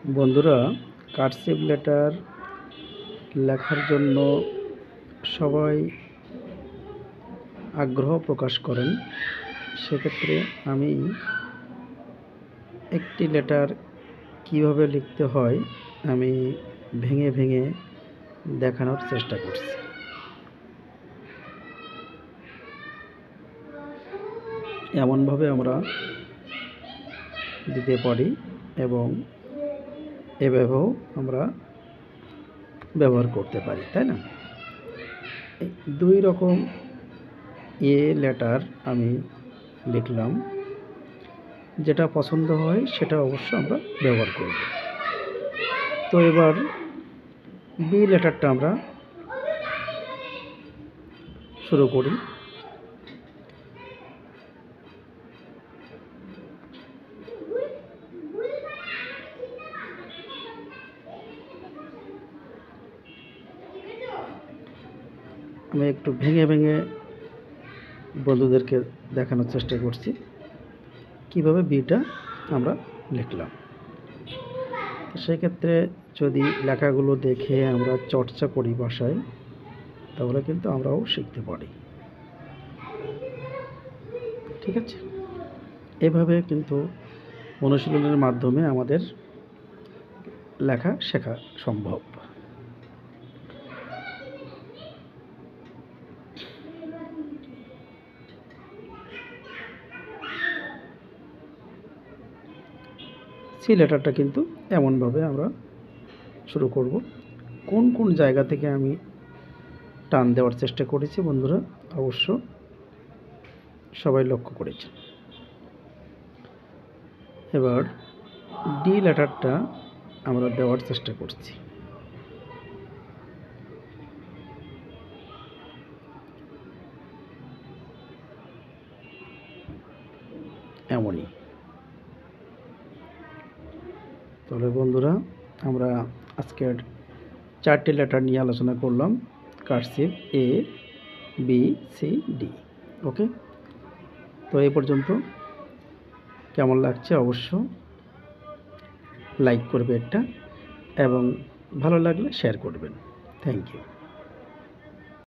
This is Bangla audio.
বন্ধুরা, কার্সিভ লেটার লেখার জন্য সবাই আগ্রহ প্রকাশ করেন। সেক্ষেত্রে আমি একটি লেটার কিভাবে লিখতে হয় আমি ভেঙে ভেঙে দেখানোর চেষ্টা করছি। এমনভাবে আমরা দিতে পারি এবং এভাবেও আমরা ব্যবহার করতে পারি, তাই না? দুই রকম লেটার আমি লিখলাম, যেটা পছন্দ হয় সেটা অবশ্য আমরা ব্যবহার করব। তো এবার বি লেটারটা আমরা শুরু করি। আমি একটু ভেঙে ভেঙে বন্ধুদেরকে দেখানোর চেষ্টা করছি কিভাবে বিটা আমরা লিখলাম। সেক্ষেত্রে যদি লেখাগুলো দেখে আমরা চর্চা করি ভাষায়, তাহলে কিন্তু আমরাও শিখতে পারি। ঠিক আছে, এভাবে কিন্তু অনুশীলনের মাধ্যমে আমাদের লেখা শেখা সম্ভব। সি লেটারটা কিন্তু এমনভাবে আমরা শুরু করব। কোন কোন জায়গা থেকে আমি টান দেওয়ার চেষ্টা করেছি বন্ধুরা অবশ্য সবাই লক্ষ্য করেছে। এবার ডি লেটারটা আমরা দেওয়ার চেষ্টা করছি। এমনই। তাহলে বন্ধুরা, আমরা আজকের 4টি লেটার নিয়ে আলোচনা করলাম, cursive A B C D. ওকে, তো এই পর্যন্ত। কেমন লাগছে অবশ্য লাইক করবে একটা, এবং ভালো লাগলে শেয়ার করবেন। Thank you.